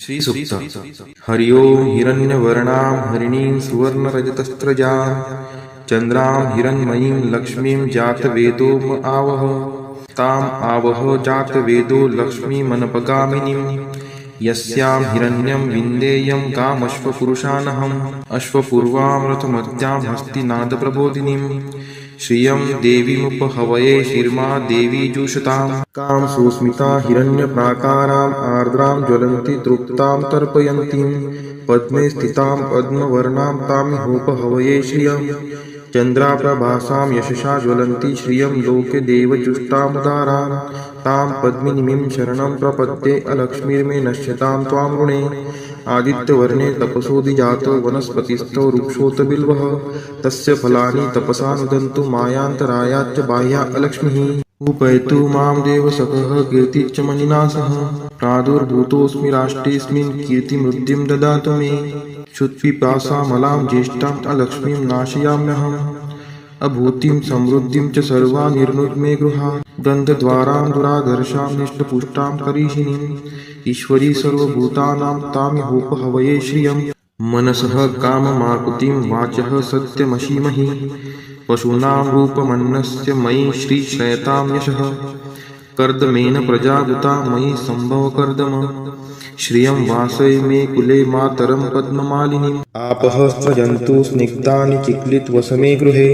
श्रीसूक्त हरि ओं हिरण्यवर्णां हरिणीं सुवर्णरजतस्रजां चन्द्रां हिरण्मयीं लक्ष्मीं जातवेदो म आवह ताम् आवह जातवेदो लक्ष्मीमनपगामिनीं यस्यां हिरण्यं विन्देयं कामश्वपुरुषानहम् अश्वपूर्वां रथमत्यां हस्तिनादप्रबोधिनीं श्रियं देवीमुपहवये शिर्मा देवी जुषतां कां सुस्मिता हिरण्यप्राकाराम् आर्द्रां ज्वलन्ति तृप्तां तर्पयन्तीं पद्मे स्थितां पद्मवर्णां तामिहोपहवये श्रियं चन्द्राप्रभासां यशसा ज्वलन्ति श्रियं लोके देवजुष्टामुदारां तां पद्मिनीं शरणं प्रपद्ये अलक्ष्मीर्मे नश्यतां त्वां ऋणे आदित्यवर्णे तपसोऽधिजातो वनस्पतिस्थो वृक्षोत बिल्वः तस्य फलानि तपसा नुदन्तु मायान्तरायाच्च बाह्या अलक्ष्मीः उपैतु मां देवसखः कीर्तिश्च मणिना सह प्रादुर्भूतोऽस्मि राष्ट्रेऽस्मिन् कीर्तिमृद्धिं ददातु मे क्षुत्पिपासामलां ज्येष्ठाम् अलक्ष्मीं नाशयाम्यहम् अभूतिं समृद्धिं च सर्वा निर्नुद्मे गृहात् गन्धद्वारां दुराधर्षां निष्टपुष्टां करीषिणीम् ईश्वरी सर्वभूतानां तामिहोपहवये श्रियं मनसः काममाकुतिं वाचः सत्यमशीमहि पशूनां रूपमन्नस्य मयि श्रीश्रयतां यशः कर्दमेन प्रजाभूता मयि सम्भवकर्दम श्रियं वासय मे कुले मातरं पद्ममालिनीम् आपः स्रजन्तु स्निग्धानि चिक्लितवसमे गृहे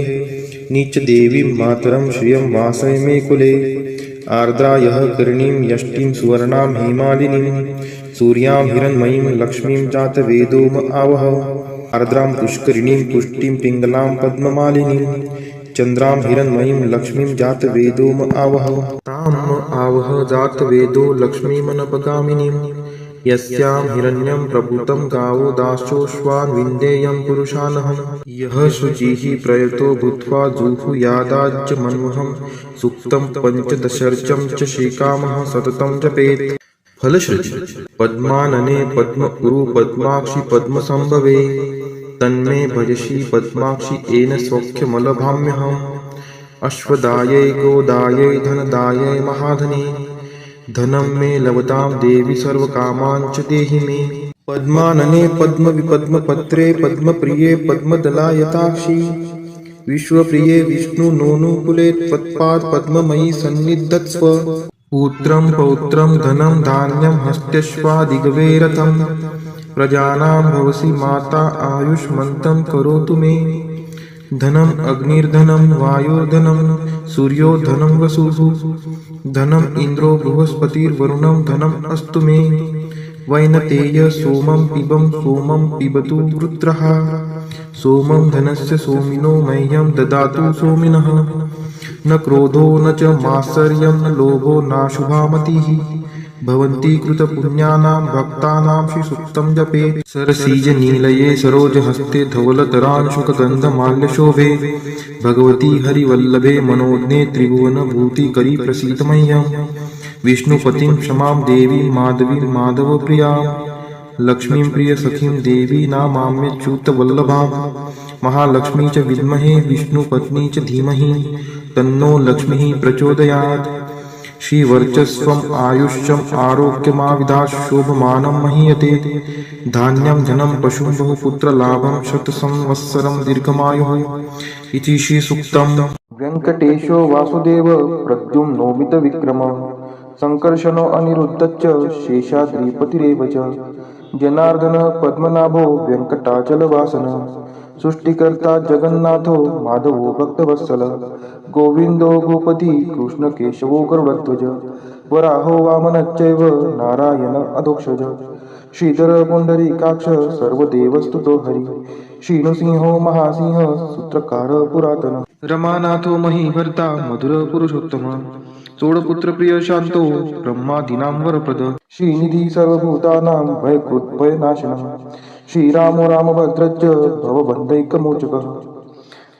नीचदेवीं मातरं श्रियं वासय मे कुले आर्द्रायः कर्णीं यष्टिं सुवर्णां हेमालिनीं सूर्यां हिरण्मयीं लक्ष्मीं जातवेदो म आवह आर्द्रां पुष्करिणीं पुष्टिं पिङ्गलां पद्ममालिनीं चन्द्रां हिरण्मयीं लक्ष्मीं जातवेदो म आवह तां म आवह जातवेदो लक्ष्मीमनपगामिनीं यस्यां हिरण्यं प्रभूतं गावो दाश्चोश्वान् विन्देयं पुरुषानहम् यः शुचिः प्रयतो भूत्वा जुहुयादाज्यमन्वहं सूक्तं पञ्चदशर्चं च श्रीकामः सततं जपेत् फलश्रुति पद्मानने पद्मपुरु पद्माक्षि पद्मसंभवे तन्मे भजसि पद्माक्षि येन सौख्यमलभाम्यहम् अश्वदायै गोदायै धनदायै महाधने धनं मे लभतां देवी सर्वकामान् च देहि मे पद्मानने पद्मविपद्मपत्रे पद्मप्रिये पद्मदलायताक्षी विश्वप्रिये विष्णुनोनुकुले त्वत्पाद पद्ममयी सन्निधत्स्व पुत्रं पौत्रं धनं धान्यं हस्त्यश्वादिगवे रथं प्रजानां भवसि माता आयुष्मन्तं करोतु मे धनम् अग्निर्धनं वायुर्धनं सूर्यो धनं वसुः धनम् इन्द्रो बृहस्पतिर्वरुणं धनम् अस्तु मे वैनतेय सोमं पिबतु रुद्रः सोमं धनस्य सोमिनो मह्यं ददातु सोमिनः न क्रोधो न च मात्सर्यं न लोभो नाशुभा मतिः भवन्ति कृतपुण्यानां भक्तानां श्रीसूक्तं जपेत् सरसीजनीलये सरोजहस्ते धवलतरांशुकगन्धमाल्यशोभे भगवती हरिवल्लभे मनोज्ञे त्रिभुवनभूतिकरी प्रसीद मह्यं विष्णुपतिं क्षमां देवीं माधवीं माधवप्रियां लक्ष्मीं प्रियसखीं देवी नामाम्यच्युतवल्लभां महालक्ष्मी च विद्महे विष्णुपत्नी च धीमहि तन्नो लक्ष्मीः प्रचोदयात् श्रीवर्चस्वम् आयुष्यम् आरोग्यमाविधात् शोभमानं महीयते धान्यं धनं पशुं बहुपुत्रलाभं शतसंवत्सरं दीर्घमायुः इति श्रीसूक्तम् वेङ्कटेशो वासुदेव प्रद्युम्नोमितविक्रम सङ्कर्षणो अनिरुद्धश्च शेषाद्रिपतिरेव च जनार्दन पद्मनाभो वेङ्कटाचलवासन सृष्टिकर्ता जगन्नाथो माधवो भक्तवत्सल गोविन्दो गोपति कृष्णकेशवो गरुडध्वज वराहो वामनश्चैव नारायण अधोक्षज श्रीधर पुण्डरीकाक्ष सर्वदेवस्तुतो हरि श्रीनृसिंहो महासिंह सूत्रकार पुरातन रमानाथो महीभर्ता मधुर पुरुषोत्तम सोडपुत्रप्रिय शान्तो ब्रह्मादीनां वरप्रद श्रीनिधि सर्वभूतानां भयकृद्भयनाशनः श्रीरामो रामभद्रश्च भवबन्धैकमोचकः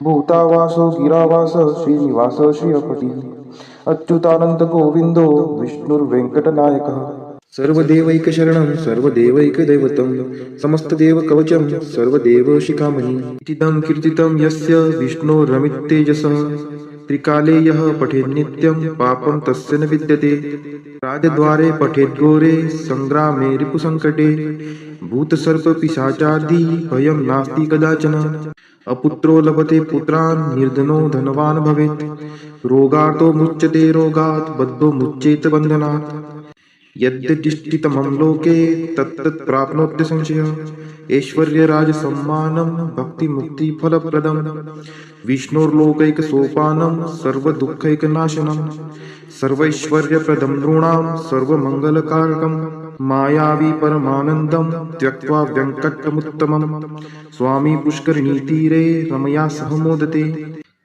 भूतावासो गिरावास श्रीनिवास श्रियपतिः अच्युतानन्द गोविन्दो विष्णुर्वेङ्कटनायकः सर्वदेवैकशरणं सर्वदेवैकदैवतं समस्तदेवकवचं सर्वदेवशिखामणि इतीदं कीर्तितं यस्य विष्णोरमिततेजसः त्रिकाले यः पठेत् नित्यं पापं तस्य न विद्यते। राजद्वारे पठेत् घोरे संग्रामे रिपुसङ्कटे। भूतसर्पपिशाचादि भयं नास्ति कदाचन। अपुत्रो लभते पुत्रान् निर्धनो धनवान् भवेत्। रोगार्तो मुच्यते रोगात् बद्धो मुच्येत बन्धनात्। यद्यदिष्टितमं लोके तत्तत् प्राप्नोत्य संशयः। ऐश्वर्यराजसम्मानं भक्तिमुक्तिफलप्रदं। विष्णोर्लोकैकसोपानं सर्वदुःखैकनाशनं। सर्वैश्वर्यप्रदं नृणां सर्वमङ्गलकारकं। मायावी परमानन्दं त्यक्त्वा व्यङ्कटमुत्तमं। स्वामी पुष्करिणीतीरे रमया सह मोदते।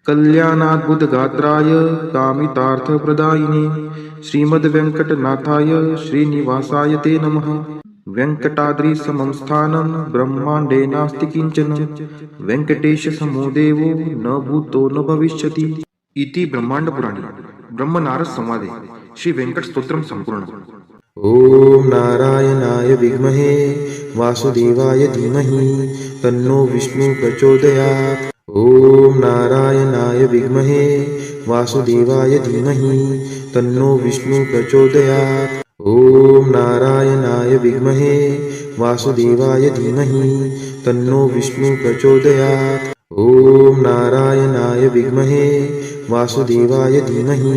कल्याणाद्भुतगात्राय कामितार्थप्रदायिने श्रीमद्वेङ्कटनाथाय श्रीनिवासाय ते नमः। वेङ्कटाद्रिसमं स्थानं ब्रह्माण्डे नास्ति किञ्चन। वेङ्कटेशसमो देवो न भूतो न भविष्यति। इति ब्रह्माण्डपुराणे ब्रह्मनारद संवादे श्री वेङ्कटस्तोत्रं सम्पूर्णम्। ॐ नारायणाय विद्महे वासुदेवाय धीमहि तन्नो विष्णु प्रचोदयात्। ॐ नारायणाय विद्महे वासुदेवाय धीमहि तन्नो विष्णु प्रचोदयात्। ॐ नारायणाय विद्महे वासुदेवाय धीमहि तन्नो विष्णु प्रचोदयात्। ॐ नारायणाय विद्महे वासुदेवाय धीमहि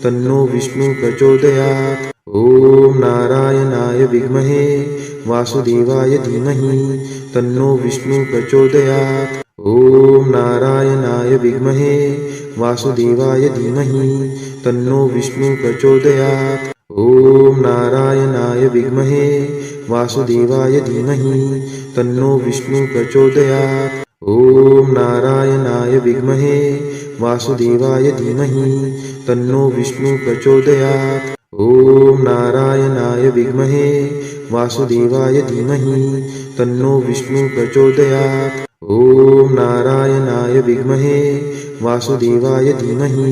तन्नो विष्णु प्रचोदयात्। ॐ नारायणाय विद्महे वासुदेवाय धीमहि तन्नो विष्णु प्रचोदयात्। ॐ नारायणाय विद्महे वासुदेवाय धीमहि तन्नो विष्णु प्रचोदयात्। ॐ नारायणाय विद्महे वासुदेवाय धीमहि तन्नो विष्णु प्रचोदयात्। ॐ नारायणाय विद्महे वासुदेवाय धीमहि तन्नो विष्णु प्रचोदयात्। ॐ नारायणाय विद्महे वासुदेवाय धीमहि तन्नो विष्णु प्रचोदयात्। ॐ नारायणाय विद्महे वासुदेवाय धीमहि तन्नो विष्णु प्रचोदयात्। ॐ नारायणाय विद्महे वासुदेवाय धीमहि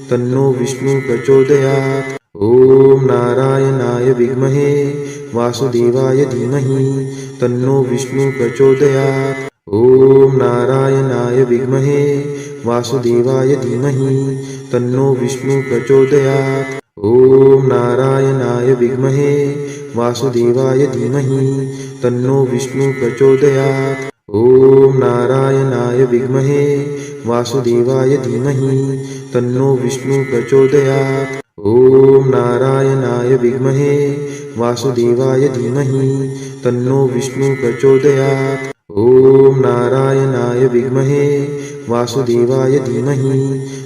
तन्नो विष्णु प्रचोदयात्। ॐ नारायणाय विद्महे वासुदेवाय धीमहि तन्नो विष्णु प्रचोदयात्। ॐ नारायणाय विद्महे वासुदेवाय धीमहि तन्नो विष्णु प्रचोदयात्। ॐ नारायणाय विद्महे वासुदेवाय धीमहि तन्नो विष्णु प्रचोदयात्। ॐ नारायणाय विद्महे वासुदेवाय धीमहि तन्नो विष्णु प्रचोदयात्। ॐ नारायणाय विद्महे वासुदेवाय धीमहि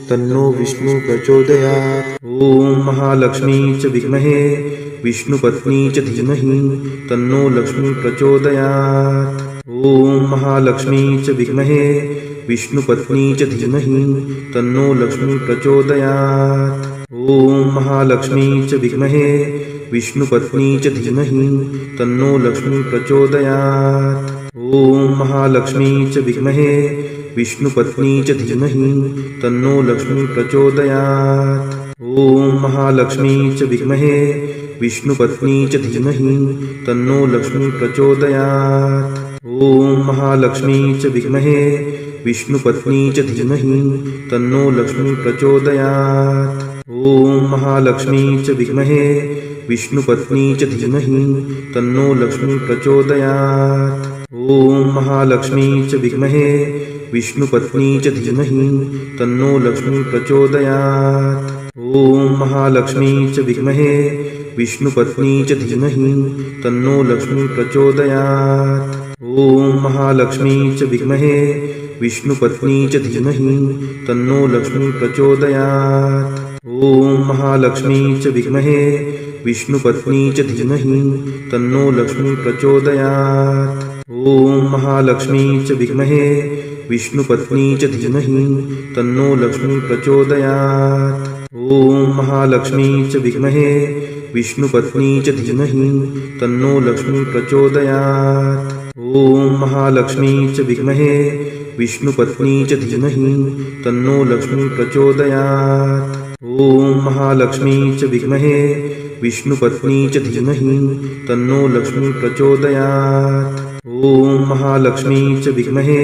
तन्नो विष्णु प्रचोदयात्। ॐ महालक्ष्मी च विद्महे विष्णुपत्नी च धीमहि तन्नो लक्ष्मी प्रचोदयात्। ॐ महालक्ष्मी च विद्महे विष्णुपत्नी च धीमहि तन्नो लक्ष्मी प्रचोदयात्। ॐ महालक्ष्मी च विद्महे विष्णुपत्नी च धीमहि तन्नो लक्ष्मी प्रचोदयात्। ॐ महालक्ष्मी च विद्महे विष्णुपत्नी च धीमहि तन्नो लक्ष्मी प्रचोदयात्। ॐ महालक्ष्मी च विद्महे विष्णुपत्नी च धीमहि तन्नो लक्ष्मी प्रचोदयात्। ॐ महालक्ष्मी च विद्महे विष्णुपत्नी च धीमहि तन्नो लक्ष्मी प्रचोदयात्। ॐ महालक्ष्मी च विद्महे विष्णुपत्नी च धीमहि तन्नो लक्ष्मी प्रचोदयात्। ॐ महालक्ष्मी च विद्महे विष्णुपत्नी च धीमहि तन्नो लक्ष्मी प्रचोदयात्। ॐ महालक्ष्मी च विद्महे विष्णुपत्नी च धीमहि तन्नो लक्ष्मी प्रचोदयात्। ॐ महालक्ष्मी च विद्महे विष्णुपत्नी च धीमहि तन्नो लक्ष्मी प्रचोदयात्। ॐ महालक्ष्मी च विद्महे विष्णुपत्नी च धीमहि तन्नो लक्ष्मी प्रचोदयात्। ॐ महालक्ष्मी च विद्महे विष्णुपत्नी च धीमहि तन्नो लक्ष्मी प्रचोदयात्। ॐ महालक्ष्मी च विद्महे विष्णुपत्नी च धीमहि तन्नो लक्ष्मी प्रचोदयात्। ॐ महालक्ष्मी च विद्महे विष्णुपत्नी च धीमहि तन्नो लक्ष्मी प्रचोदयात्। ॐ महालक्ष्मी च विद्महे विष्णुपत्नी च धीमहि तन्नो लक्ष्मी प्रचोदयात्। ॐ महालक्ष्मी च विद्महे